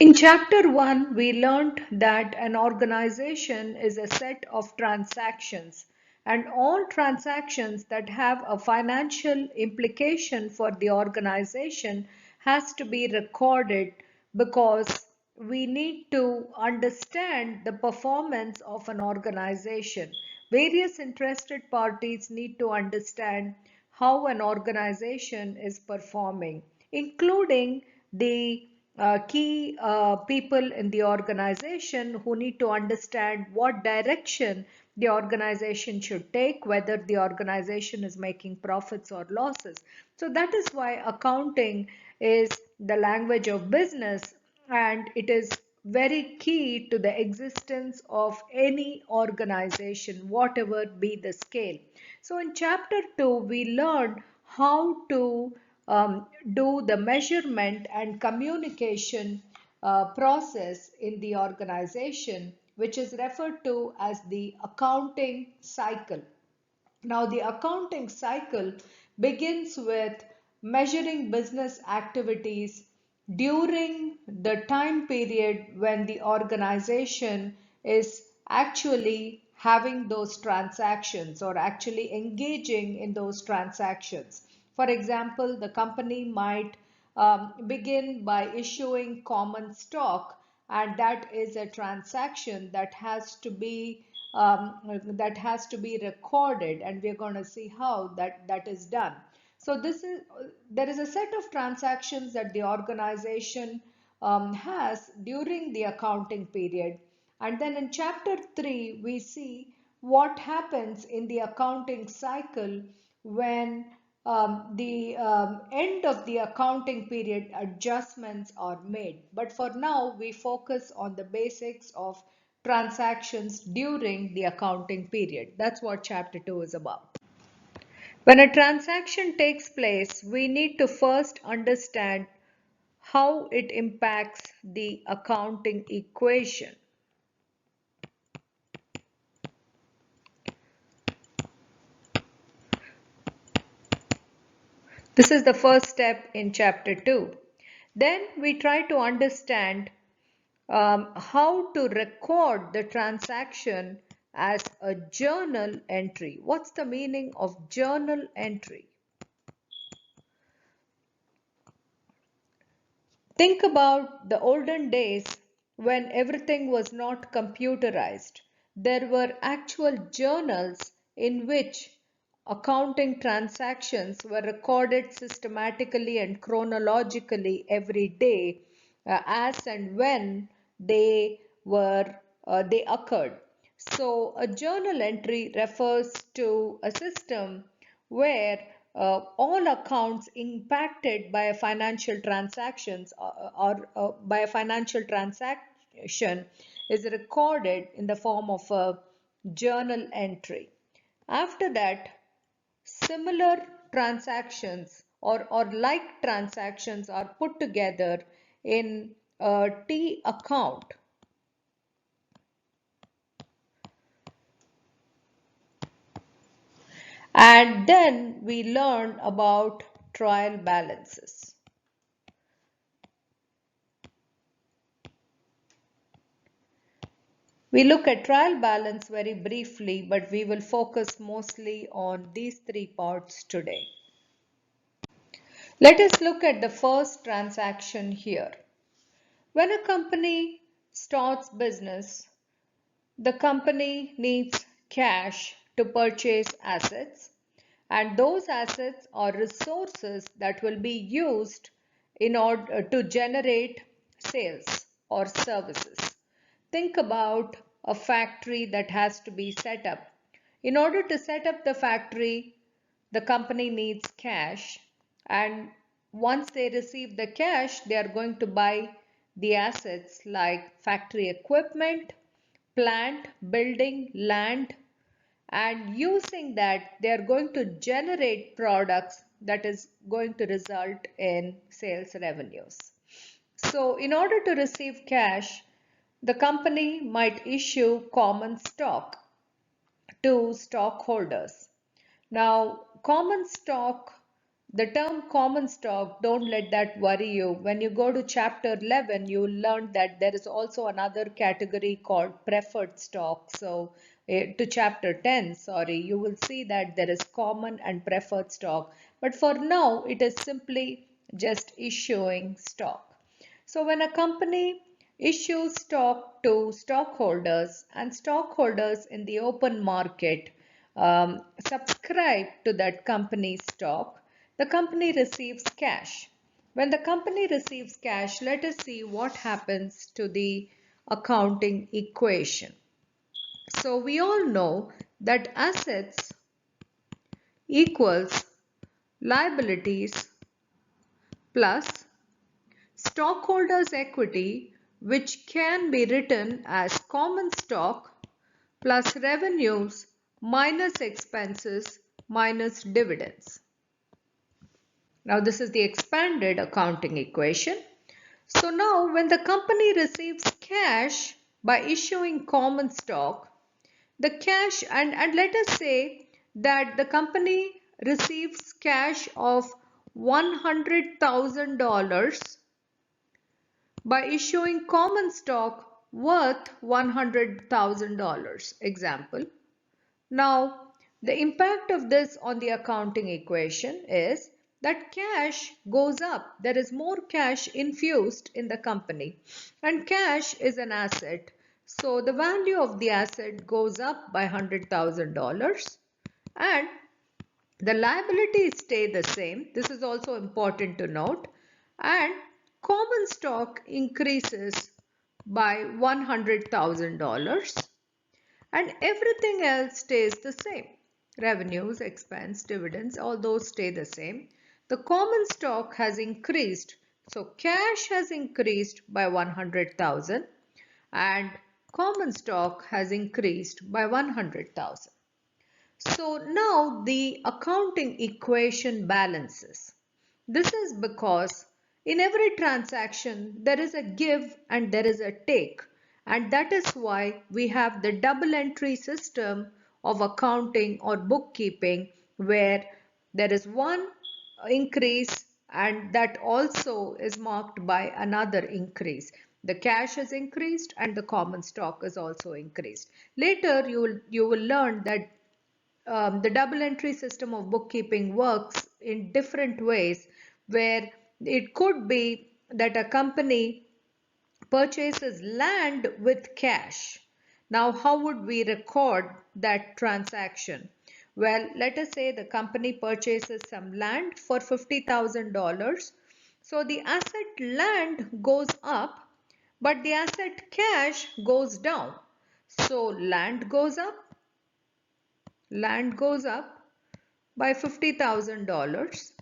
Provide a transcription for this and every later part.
In chapter 1, we learned that an organization is a set of transactions, and all transactions that have a financial implication for the organization has to be recorded because we need to understand the performance of an organization. Various interested parties need to understand how an organization is performing, including the key people in the organization who need to understand what direction the organization should take, whether the organization is making profits or losses. So that is why accounting is the language of business, and it is very key to the existence of any organization, whatever be the scale. So in chapter 2, we learned how to do the measurement and communication process in the organization, which is referred to as the accounting cycle. Now, the accounting cycle begins with measuring business activities during the time period when the organization is actually having those transactions or actually engaging in those transactions. For example, the company might begin by issuing common stock, and that is a transaction that has to be recorded, and we're going to see how that is done. So there is a set of transactions that the organization has during the accounting period, and then in chapter 3 we see what happens in the accounting cycle when the end of the accounting period adjustments are made. But for now, we focus on the basics of transactions during the accounting period. That's what chapter 2 is about. When a transaction takes place, we need to first understand how it impacts the accounting equation. This is the first step in chapter 2. Then we try to understand how to record the transaction as a journal entry. What's the meaning of journal entry? Think about the olden days when everything was not computerized. There were actual journals in which accounting transactions were recorded systematically and chronologically every day as and when they occurred. So a journal entry refers to a system where all accounts impacted by a financial transactions or by a financial transaction is recorded in the form of a journal entry. After that, similar transactions or like transactions are put together in a T account. And then we learn about trial balances. We look at trial balance very briefly, but we will focus mostly on these three parts today. Let us look at the first transaction here. When a company starts business, the company needs cash to purchase assets, and those assets are resources that will be used in order to generate sales or services. Think about a factory that has to be set up. In order to set up the factory, the company needs cash, and once they receive the cash, they are going to buy the assets like factory equipment, plant, building, land, and using that they are going to generate products that is going to result in sales revenues. So in order to receive cash, the company might issue common stock to stockholders. Now, common stock The term common stock, don't let that worry you. When you go to chapter 11, you will learn that there is also another category called preferred stock. So to chapter 10, sorry, you will see that there is common and preferred stock. But for now, it is simply just issuing stock. So when a company issues stock to stockholders and stockholders in the open market subscribe to that company's stock, the company receives cash. When the company receives cash, let us see what happens to the accounting equation. So we all know that assets equals liabilities plus stockholders' equity, which can be written as common stock plus revenues minus expenses minus dividends. Now this is the expanded accounting equation. So now when the company receives cash by issuing common stock, the cash and let us say that the company receives cash of $100,000 by issuing common stock worth $100,000. Example. Now, the impact of this on the accounting equation is that cash goes up. There is more cash infused in the company, and cash is an asset. So the value of the asset goes up by $100,000 and the liabilities stay the same. This is also important to note. And common stock increases by $100,000 and everything else stays the same. Revenues, expense, dividends, all those stay the same. The common stock has increased. So cash has increased by 100,000 and common stock has increased by 100,000. So now the accounting equation balances. This is because in every transaction there is a give and there is a take, and that is why we have the double entry system of accounting or bookkeeping where there is one increase and that also is marked by another increase. The cash has increased and the common stock is also increased. Later you will learn that the double entry system of bookkeeping works in different ways, where it could be that a company purchases land with cash. Now, how would we record that transaction? Well, let us say the company purchases some land for $50,000. So the asset land goes up, but the asset cash goes down. So land goes up by $50,000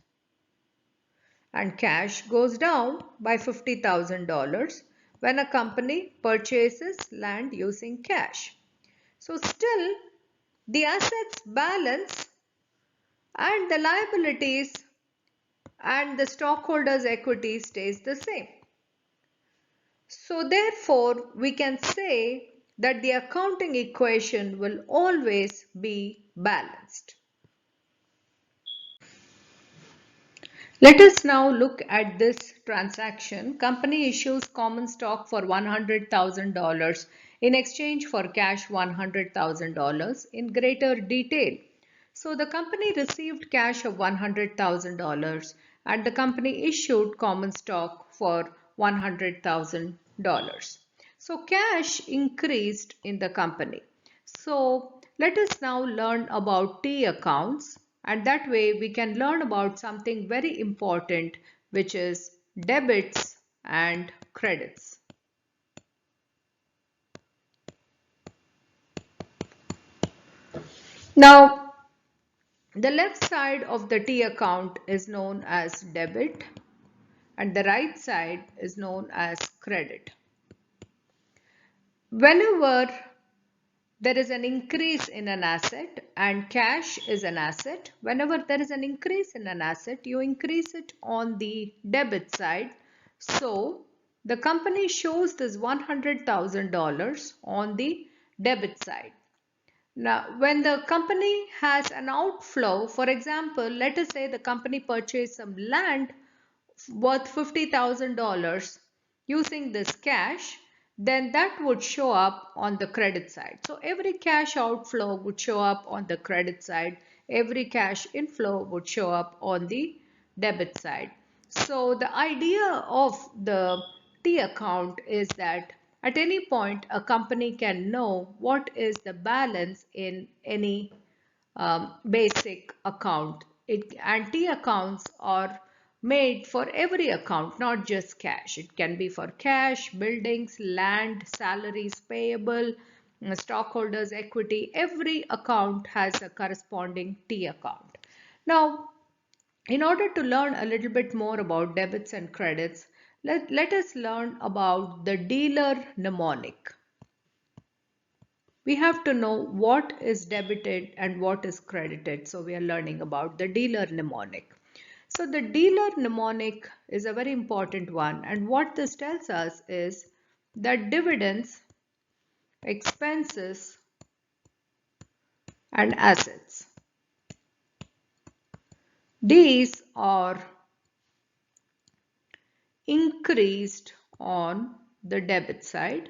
and cash goes down by $50,000 when a company purchases land using cash. So still the assets balance and the liabilities and the stockholders' equity stays the same. So therefore we can say that the accounting equation will always be balanced. Let us now look at this transaction. Company issues common stock for $100,000 in exchange for cash $100,000 in greater detail. So the company received cash of $100,000 and the company issued common stock for $100,000. So cash increased in the company. So let us now learn about T accounts, and that way we can learn about something very important, which is debits and credits. Now, the left side of the T account is known as debit and the right side is known as credit. Whenever there is an increase in an asset and cash is an asset, whenever there is an increase in an asset, you increase it on the debit side. So the company shows this $100,000 on the debit side. Now, when the company has an outflow, for example, let us say the company purchased some land worth $50,000 using this cash, then that would show up on the credit side. So every cash outflow would show up on the credit side. Every cash inflow would show up on the debit side. So the idea of the T account is that at any point a company can know what is the balance in any basic account. And T accounts are made for every account, not just cash. It can be for cash, buildings, land, salaries payable, stockholders' equity. Every account has a corresponding T account. Now, in order to learn a little bit more about debits and credits, let us learn about the dealer mnemonic. We have to know what is debited and what is credited. So we are learning about the dealer mnemonic. So the dealer mnemonic is a very important one. And what this tells us is that dividends, expenses, and assets, these are increased on the debit side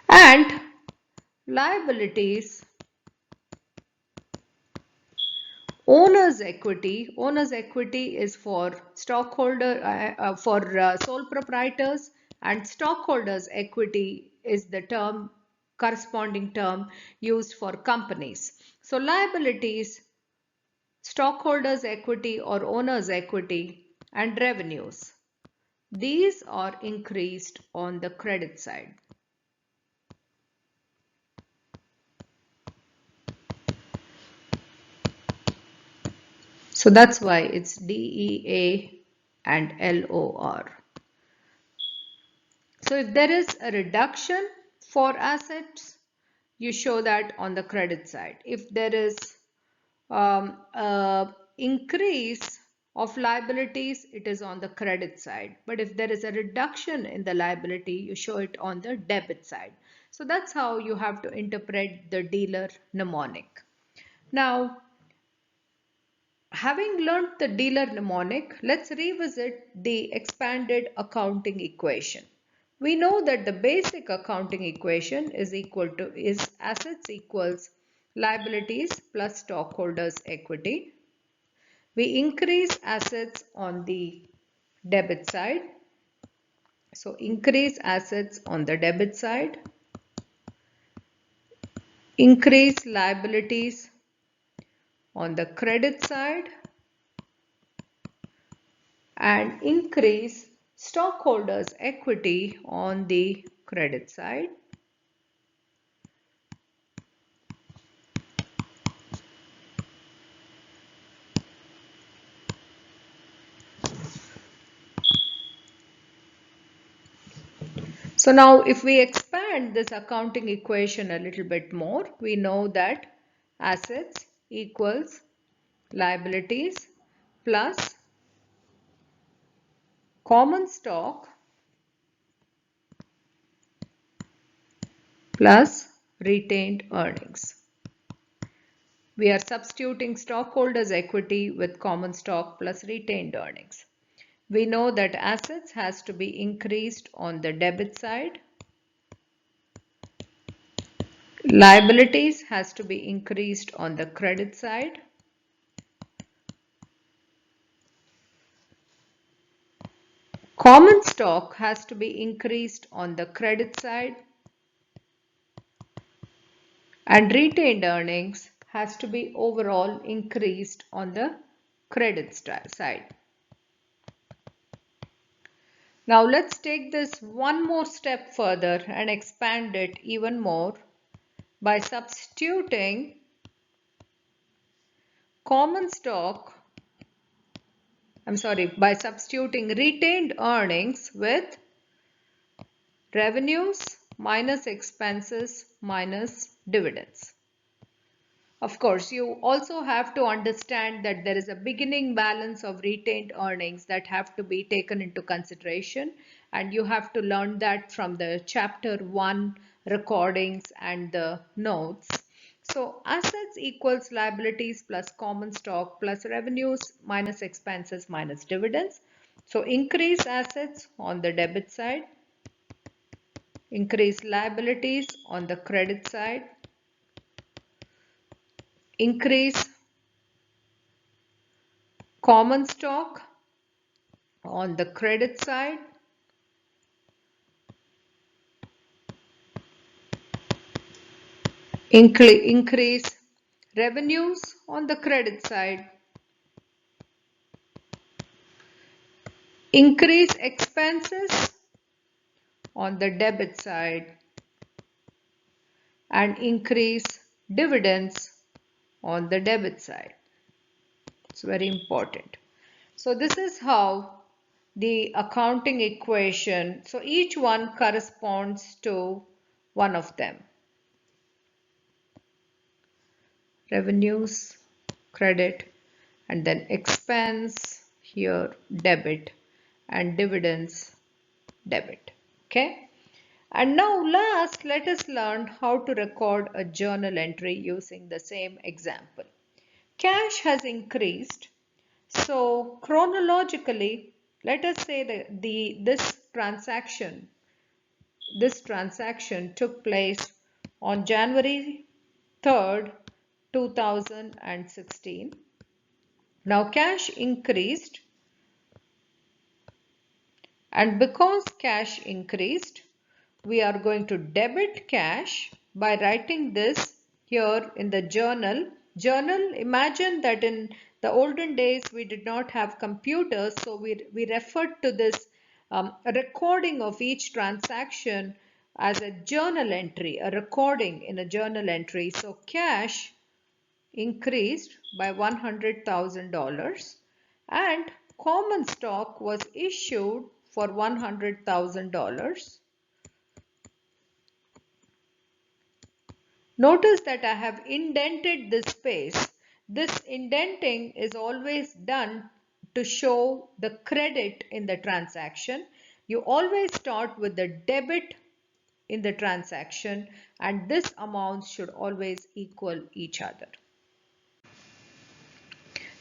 and liabilities, owner's equity is for sole proprietors, and stockholders equity is the corresponding term used for companies. So liabilities, stockholders equity or owner's equity, and revenues, these are increased on the credit side. So that's why it's DEA and LOR. So if there is a reduction for assets, you show that on the credit side. If there is increase of liabilities, it is on the credit side. But if there is a reduction in the liability, you show it on the debit side. So that's how you have to interpret the dealer mnemonic. Now, having learned the dealer mnemonic, let's revisit the expanded accounting equation. We know that the basic accounting equation is assets equals liabilities plus stockholders equity. We increase assets on the debit side. So increase assets on the debit side. Increase liabilities on the credit side. And increase stockholders equity on the credit side. So now if we expand this accounting equation a little bit more, we know that assets equals liabilities plus common stock plus retained earnings. We are substituting stockholders' equity with common stock plus retained earnings. We know that assets has to be increased on the debit side. Liabilities has to be increased on the credit side. Common stock has to be increased on the credit side. And retained earnings has to be overall increased on the credit side. Now let's take this one more step further and expand it even more by substituting by substituting retained earnings with revenues minus expenses minus dividends. Of course, you also have to understand that there is a beginning balance of retained earnings that have to be taken into consideration, and you have to learn that from the chapter 1 recordings and the notes. So assets equals liabilities plus common stock plus revenues minus expenses minus dividends. So increase assets on the debit side, increase liabilities on the credit side, increase common stock on the credit side, increase revenues on the credit side, increase expenses on the debit side, and increase dividends on the debit side. It's very important. So this is how the accounting equation, so each one corresponds to one of them. Revenues, credit, and then expense, here debit, and dividends, debit. Okay. And now last, let us learn how to record a journal entry using the same example. Cash has increased. So chronologically, let us say that this transaction took place on January 3rd, 2016. Now cash increased, and because cash increased, we are going to debit cash by writing this here in the journal. Imagine that in the olden days we did not have computers, so we referred to this recording of each transaction as a journal entry, a recording in a journal entry. So cash increased by $100,000 and common stock was issued for $100,000. Notice that I have indented this space. This indenting is always done to show the credit in the transaction. You always start with the debit in the transaction, and this amount should always equal each other.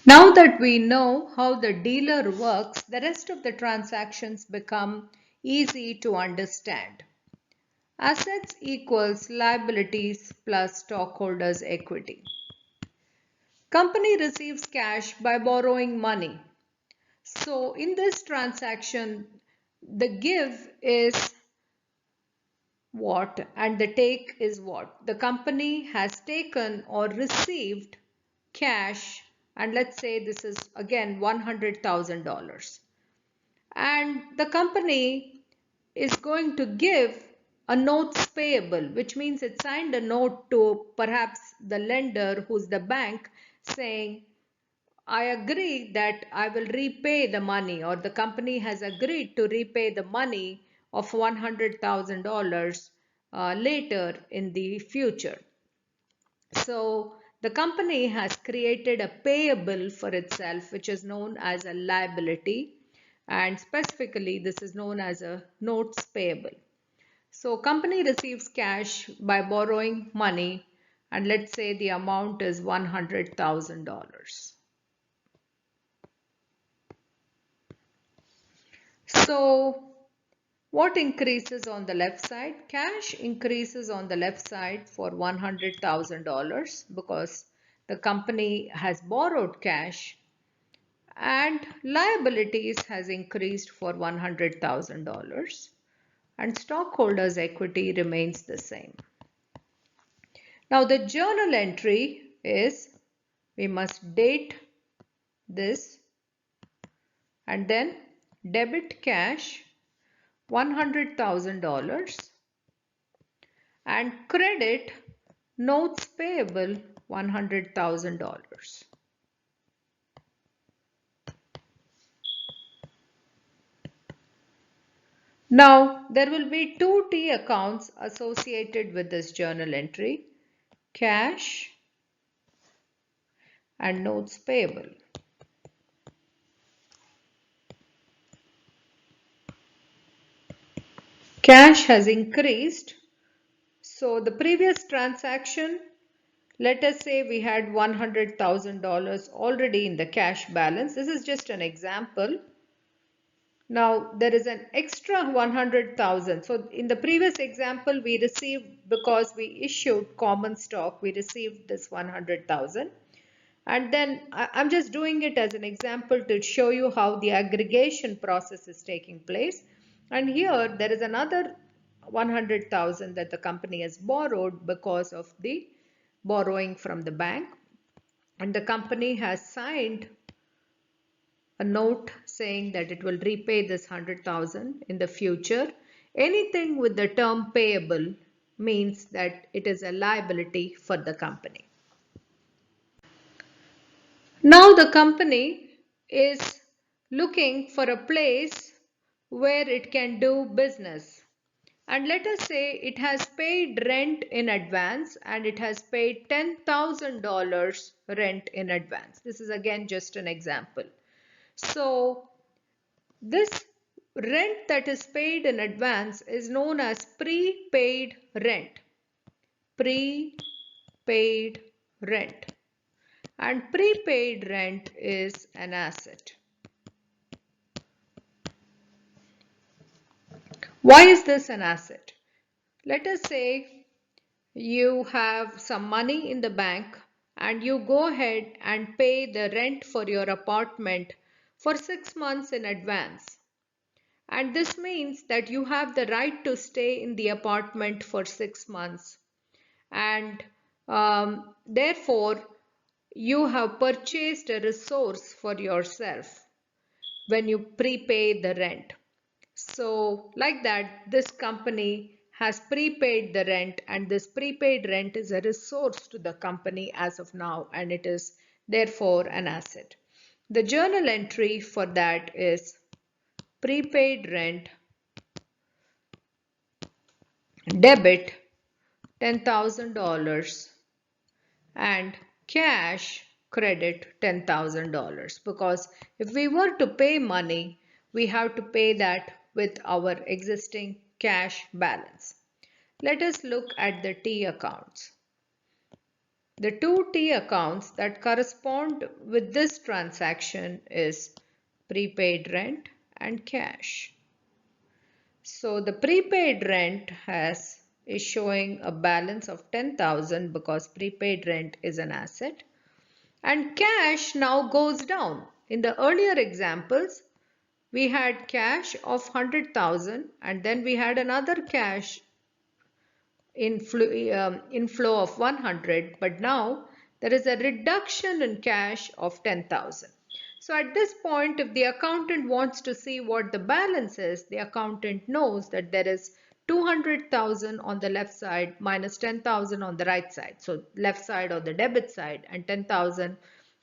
Now that we know how the dealer works, the rest of the transactions become easy to understand. Assets equals liabilities plus stockholders' equity. Company receives cash by borrowing money. So in this transaction, the give is what and the take is what? The company has taken or received cash, and let's say this is again $100,000. And the company is going to give a notes payable, which means it signed a note to perhaps the lender, who's the bank, saying, I agree that I will repay the money, or the company has agreed to repay the money of $100,000 later in the future. So the company has created a payable for itself, which is known as a liability, and specifically this is known as a notes payable. So company receives cash by borrowing money, and let's say the amount is $100,000. So what increases on the left side? Cash increases on the left side for $100,000 because the company has borrowed cash, and liabilities has increased for $100,000, and stockholders' equity remains the same. Now the journal entry is, we must date this and then debit cash $100,000 and credit notes payable $100,000. Now there will be two T accounts associated with this journal entry: cash and notes payable. Cash has increased. So the previous transaction, let us say we had $100,000 already in the cash balance. This is just an example. Now there is an extra 100,000. So in the previous example, we received, because we issued common stock, we received this 100,000. And then I'm just doing it as an example to show you how the aggregation process is taking place. And here there is another 100,000 that the company has borrowed because of the borrowing from the bank. And the company has signed a note saying that it will repay this 100,000 in the future. Anything with the term payable means that it is a liability for the company. Now the company is looking for a place where it can do business. And let us say it has paid rent in advance and it has paid $10,000 rent in advance. This is again just an example. So this rent that is paid in advance is known as prepaid rent. Prepaid rent. And prepaid rent is an asset. Why is this an asset? Let us say you have some money in the bank and you go ahead and pay the rent for your apartment for 6 months in advance. And this means that you have the right to stay in the apartment for 6 months. And therefore, you have purchased a resource for yourself when you prepay the rent. So like that, this company has prepaid the rent, and this prepaid rent is a resource to the company as of now, and it is therefore an asset. The journal entry for that is prepaid rent debit $10,000 and cash credit $10,000, because if we were to pay money, we have to pay that with our existing cash balance. Let us look at the T accounts. The two T accounts that correspond with this transaction is prepaid rent and cash. So the prepaid rent is showing a balance of 10,000 because prepaid rent is an asset. And cash now goes down. In the earlier examples, we had cash of 100,000 and then we had another cash inflow of 100, but now there is a reduction in cash of 10,000. So at this point, if the accountant wants to see what the balance is, the accountant knows that there is 200,000 on the left side minus 10,000 on the right side. So left side or the debit side and 10,000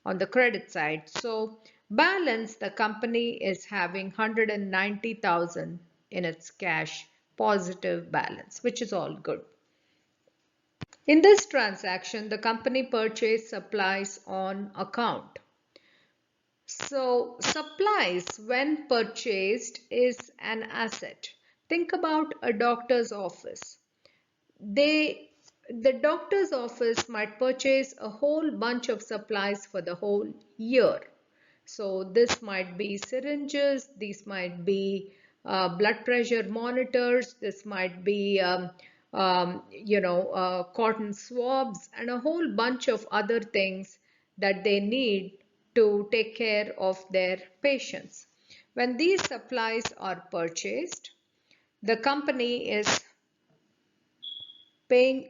on the credit side. So balance, the company is having 190,000 in its cash positive balance, which is all good. In this transaction, the company purchased supplies on account. So supplies when purchased is an asset. Think about a doctor's office. The doctor's office might purchase a whole bunch of supplies for the whole year. So this might be syringes, these might be blood pressure monitors, this might be cotton swabs and a whole bunch of other things that they need to take care of their patients. When these supplies are purchased, the company is paying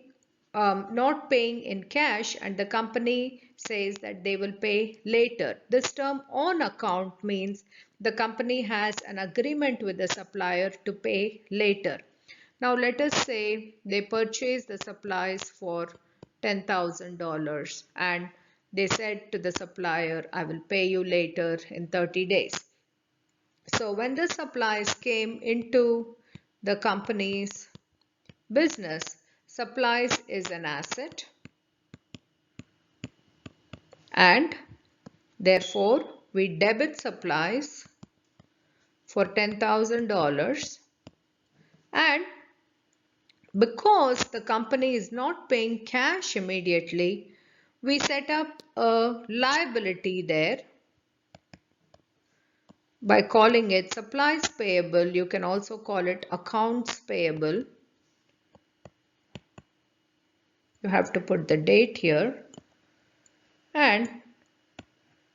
not paying in cash, and the company says that they will pay later. This term on account means the company has an agreement with the supplier to pay later. Now let us say they purchase the supplies for $10,000 and they said to the supplier, I will pay you later in 30 days. So when the supplies came into the company's business, supplies is an asset and therefore we debit supplies for $10,000, and because the company is not paying cash immediately, we set up a liability there by calling it supplies payable. You can also call it accounts payable. You have to put the date here, and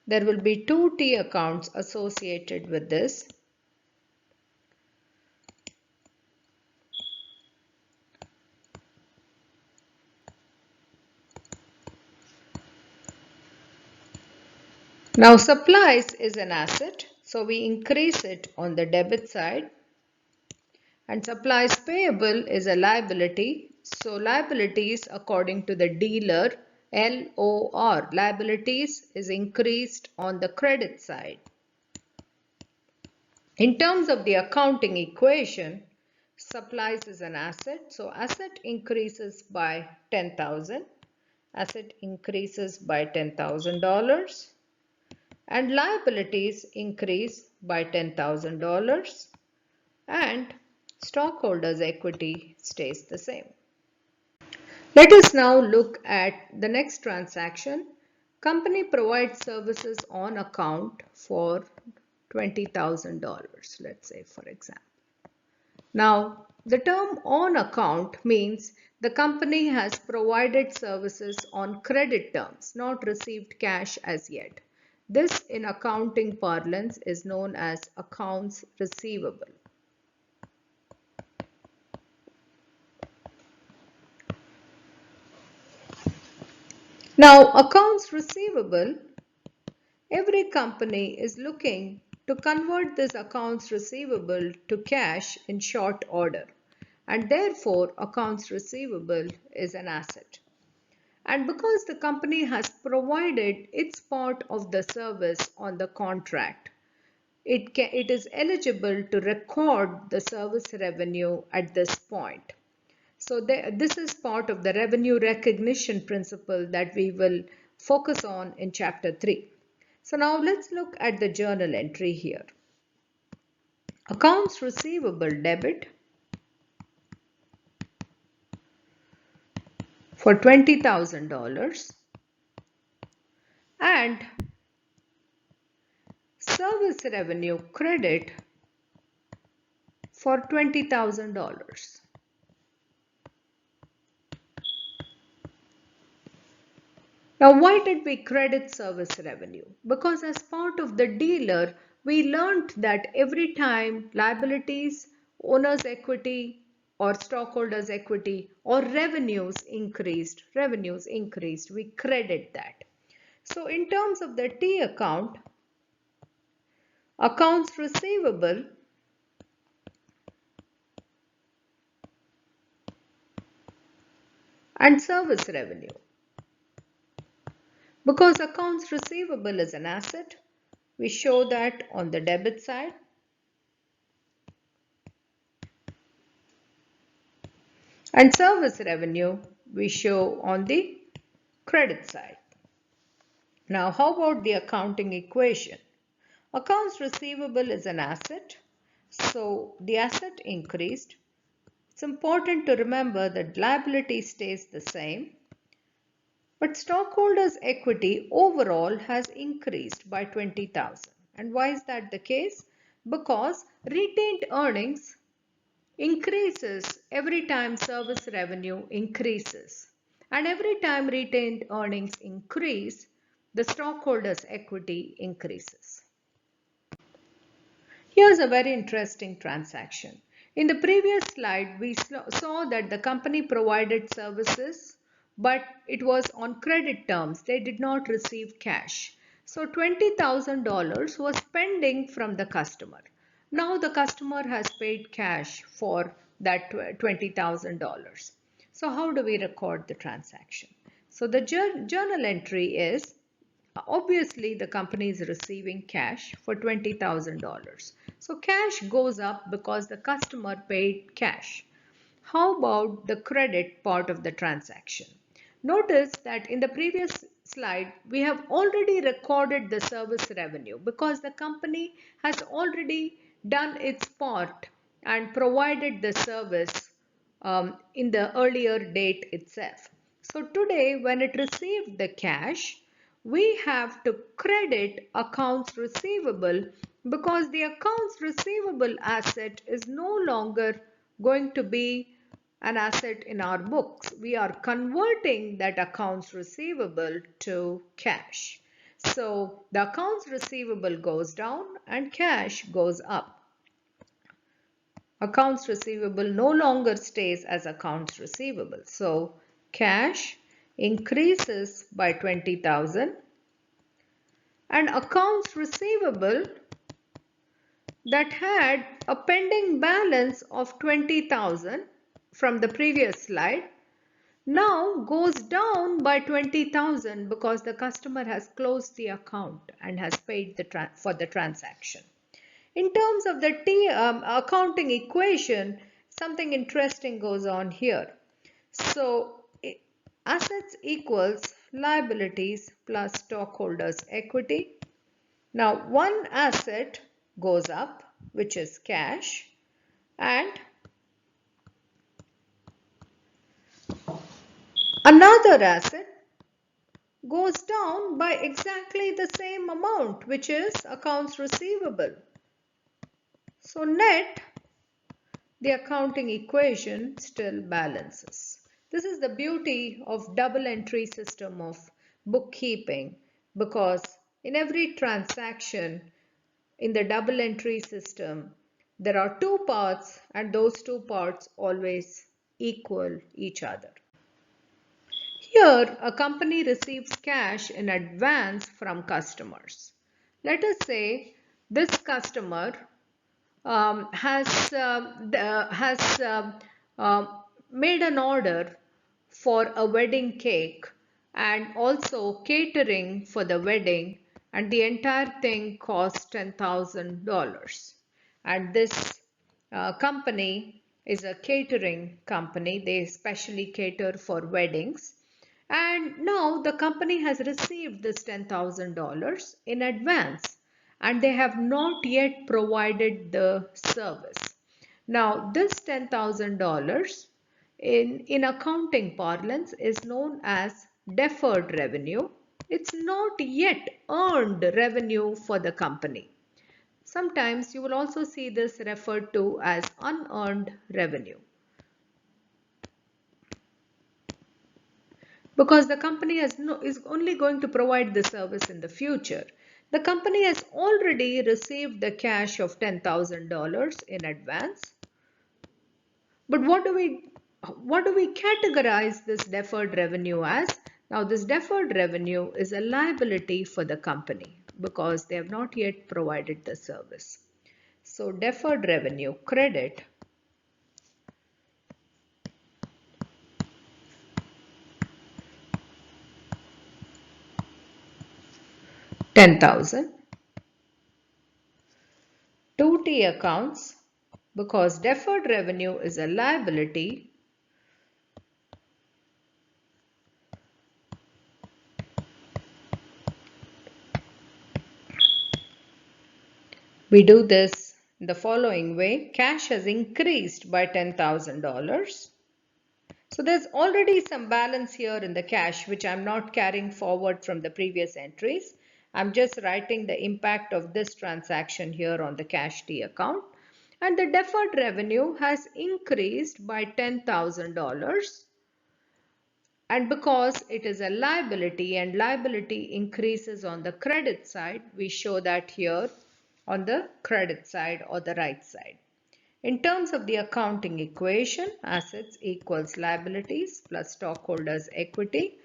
there will be two T accounts associated with this. Now supplies is an asset, so we increase it on the debit side, and supplies payable is a liability. So liabilities according to the dealer, LOR, liabilities is increased on the credit side. In terms of the accounting equation, supplies is an asset, so asset increases by 10,000. Asset increases by $10,000 and liabilities increase by $10,000 and stockholders' equity stays the same. Let us now look at the next transaction. Company provides services on account for $20,000, let's say, for example. Now, the term on account means the company has provided services on credit terms, not received cash as yet. This in accounting parlance is known as accounts receivable. Now, accounts receivable, every company is looking to convert this accounts receivable to cash in short order, and therefore accounts receivable is an asset. And because the company has provided its part of the service on the contract, it is eligible to record the service revenue at this point. So this is part of the revenue recognition principle that we will focus on in chapter 3. So now let's look at the journal entry here. Accounts receivable debit for $20,000 and service revenue credit for $20,000. Now, why did we credit service revenue? Because as part of the dealer, we learned that every time liabilities, owner's equity, or stockholders' equity, or revenues increased, we credit that. So, in terms of the T account, accounts receivable and service revenue. Because accounts receivable is an asset, we show that on the debit side. And service revenue we show on the credit side. Now, how about the accounting equation? Accounts receivable is an asset, so the asset increased. It's important to remember that liability stays the same, but stockholders' equity overall has increased by 20,000. And why is that the case? Because retained earnings increases every time service revenue increases. And every time retained earnings increase, the stockholders' equity increases. Here's a very interesting transaction. In the previous slide, we saw that the company provided services, but it was on credit terms. They did not receive cash. So $20,000 was pending from the customer. Now the customer has paid cash for that $20,000. So how do we record the transaction? So the journal entry is, obviously, the company is receiving cash for $20,000. So cash goes up because the customer paid cash. How about the credit part of the transaction? Notice that in the previous slide, we have already recorded the service revenue because the company has already done its part and provided the service in the earlier date itself. So today, when it received the cash, we have to credit accounts receivable because the accounts receivable asset is no longer going to be an asset in our books. We are converting that accounts receivable to cash. So the accounts receivable goes down and cash goes up. Accounts receivable no longer stays as accounts receivable. So cash increases by 20,000 and accounts receivable that had a pending balance of 20,000 from the previous slide now goes down by 20,000 because the customer has closed the account and has paid for the transaction. In terms of the accounting equation, something interesting goes on here. So assets equals liabilities plus stockholders equity. Now one asset goes up, which is cash, and another asset goes down by exactly the same amount, which is accounts receivable. So net, the accounting equation still balances. This is the beauty of double entry system of bookkeeping, because in every transaction in the double entry system, there are two parts and those two parts always equal each other. Here, a company receives cash in advance from customers. Let us say this customer has made an order for a wedding cake and also catering for the wedding, and the entire thing cost $10,000. And this company is a catering company. They especially cater for weddings. And now the company has received this $10,000 in advance and they have not yet provided the service. Now this $10,000 in accounting parlance is known as deferred revenue. It's not yet earned revenue for the company. Sometimes you will also see this referred to as unearned revenue, because the company is only going to provide the service in the future. The company has already received the cash of $10,000 in advance. But what do we categorize this deferred revenue as? Now this deferred revenue is a liability for the company because they have not yet provided the service. So deferred revenue credit $10,000 to T accounts because deferred revenue is a liability. We do this in the following way. Cash has increased by $10,000. So there's already some balance here in the cash, which I'm not carrying forward from the previous entries. I'm just writing the impact of this transaction here on the cash T account. And the deferred revenue has increased by $10,000. And because it is a liability and liability increases on the credit side, we show that here on the credit side or the right side. In terms of the accounting equation, assets equals liabilities plus stockholders' equity.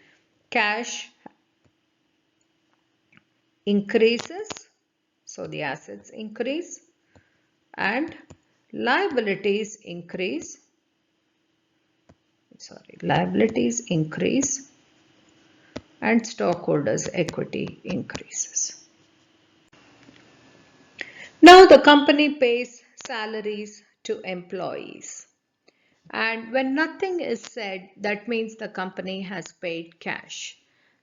Cash increases, so the assets increase, and liabilities increase. Liabilities increase and stockholders' equity increases. Now the company pays salaries to employees. And when nothing is said, that means the company has paid cash.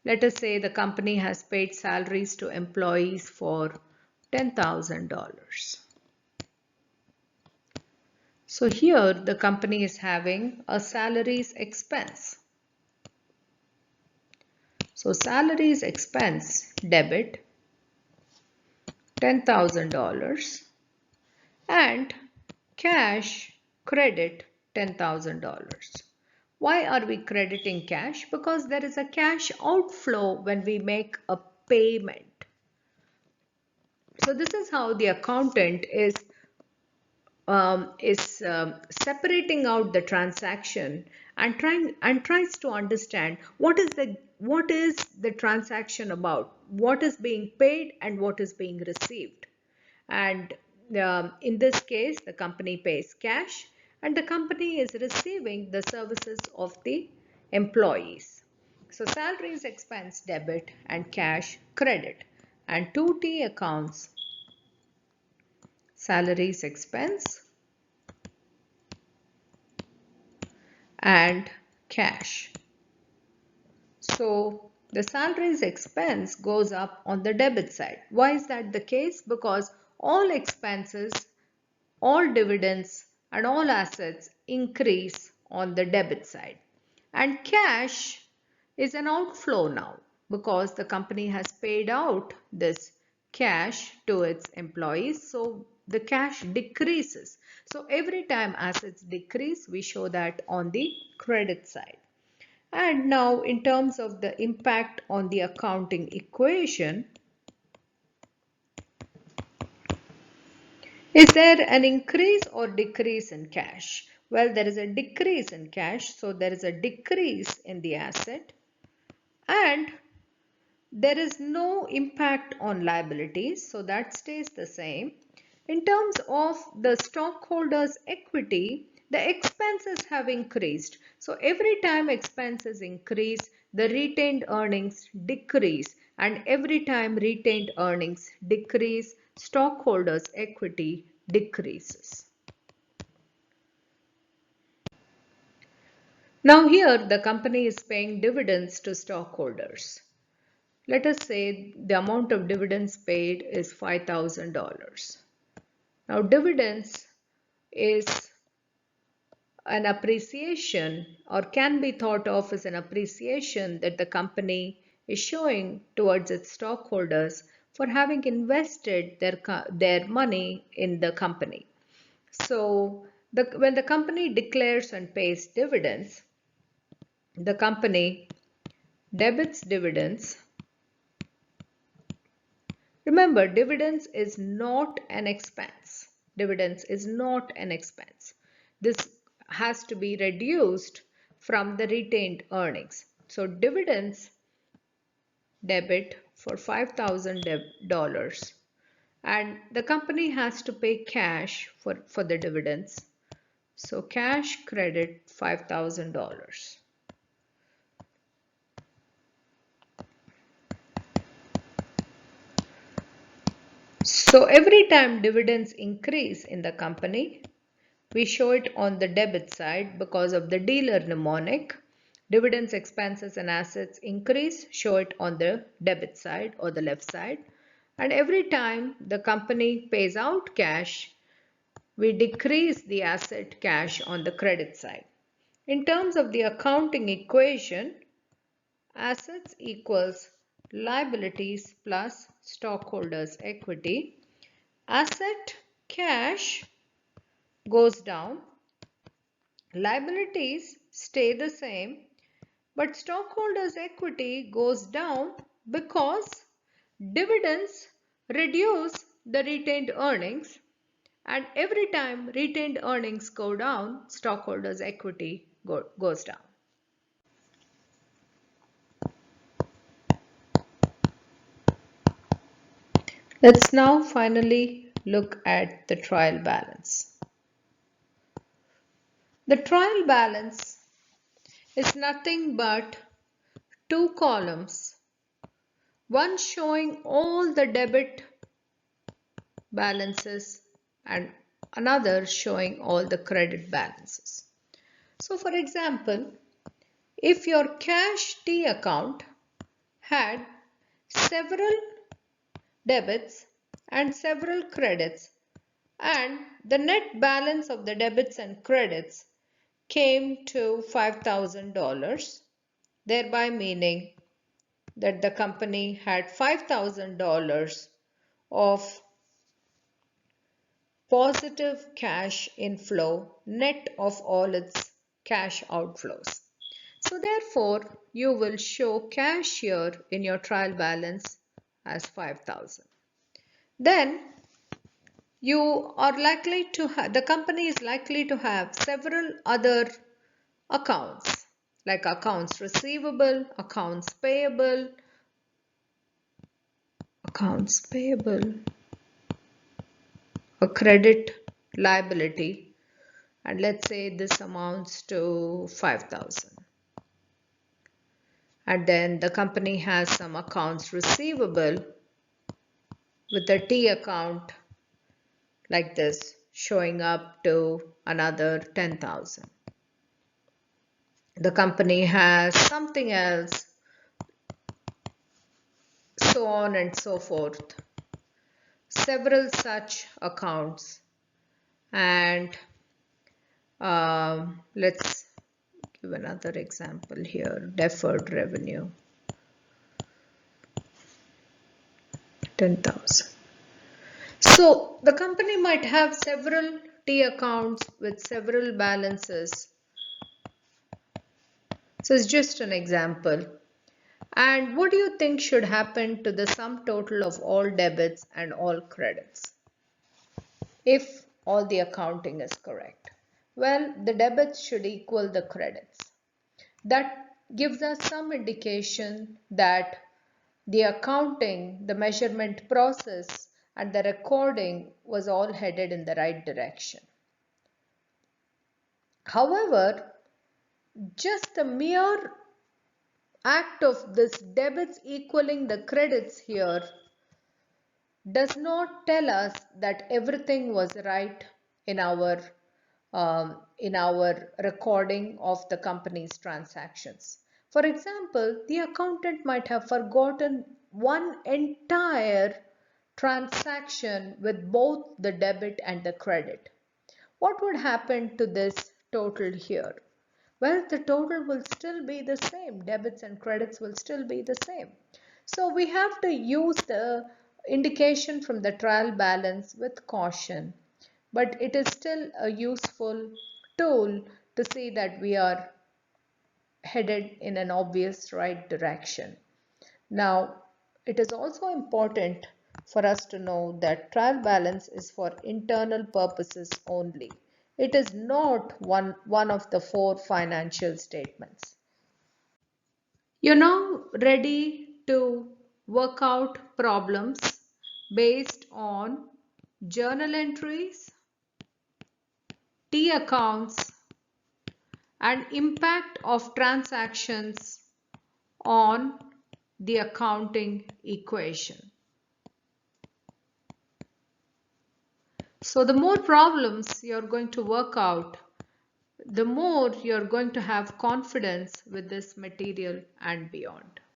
Let us say the company has paid salaries to employees for $10,000. So here the company is having a salaries expense. So salaries expense debit $10,000 and cash credit $10,000. Why are we crediting cash? Because there is a cash outflow when we make a payment. So this is how the accountant is separating out the transaction and tries to understand what is the transaction about, what is being paid and what is being received. And in this case, the company pays cash and the company is receiving the services of the employees. So salaries expense debit and cash credit, and 2T accounts salaries expense and cash. So the salaries expense goes up on the debit side. Why is that the case? Because all expenses, all dividends and all assets increase on the debit side. And cash is an outflow now because the company has paid out this cash to its employees. So the cash decreases. So every time assets decrease, we show that on the credit side. And now in terms of the impact on the accounting equation, is there an increase or decrease in cash? Well, there is a decrease in cash, so there is a decrease in the asset, and there is no impact on liabilities, so that stays the same. In terms of the stockholders' equity, the expenses have increased. So every time expenses increase, the retained earnings decrease, and every time retained earnings decrease, stockholders' equity decreases. Now here the company is paying dividends to stockholders. Let us say the amount of dividends paid is $5,000. Now dividends is an appreciation, or can be thought of as an appreciation, that the company is showing towards its stockholders for having invested their money in the company. So when the company declares and pays dividends, the company debits dividends. Remember, dividends is not an expense. Dividends is not an expense. This has to be reduced from the retained earnings. So dividends debit for $5,000 and the company has to pay cash for the dividends. So cash credit $5,000. So every time dividends increase in the company, we show it on the debit side because of the dealer mnemonic. Dividends, expenses and assets increase, show it on the debit side or the left side. And every time the company pays out cash, we decrease the asset cash on the credit side. In terms of the accounting equation, assets equals liabilities plus stockholders' equity. Asset cash goes down, liabilities stay the same, but stockholders' equity goes down because dividends reduce the retained earnings, and every time retained earnings go down, stockholders' equity goes down. Let's now finally look at the trial balance. The trial balance is nothing but two columns, one showing all the debit balances and another showing all the credit balances. So for example, if your cash T account had several debits and several credits, and the net balance of the debits and credits came to $5,000, thereby meaning that the company had $5,000 of positive cash inflow net of all its cash outflows. So therefore, you will show cash here in your trial balance as 5,000. Then you are likely to the company is likely to have several other accounts like accounts receivable, accounts payable, a credit liability, and let's say this amounts to 5,000. And then the company has some accounts receivable with a T account like this showing up to another 10,000. The company has something else, so on and so forth. Several such accounts, and let's give another example here. Deferred revenue, 10,000. So the company might have several T accounts with several balances. So it's just an example. And what do you think should happen to the sum total of all debits and all credits if all the accounting is correct? Well, the debits should equal the credits. That gives us some indication that the accounting, the measurement process, and the recording was all headed in the right direction. However, just the mere act of this debits equaling the credits here does not tell us that everything was right in our recording of the company's transactions. For example, the accountant might have forgotten one entire transaction with both the debit and the credit. What would happen to this total here? Well, the total will still be the same. Debits and credits will still be the same. So we have to use the indication from the trial balance with caution, but it is still a useful tool to see that we are headed in an obvious right direction. Now, it is also important for us to know that trial balance is for internal purposes only. It is not one of the four financial statements. You're now ready to work out problems based on journal entries, T accounts, and impact of transactions on the accounting equation. So the more problems you're going to work out, the more you're going to have confidence with this material and beyond.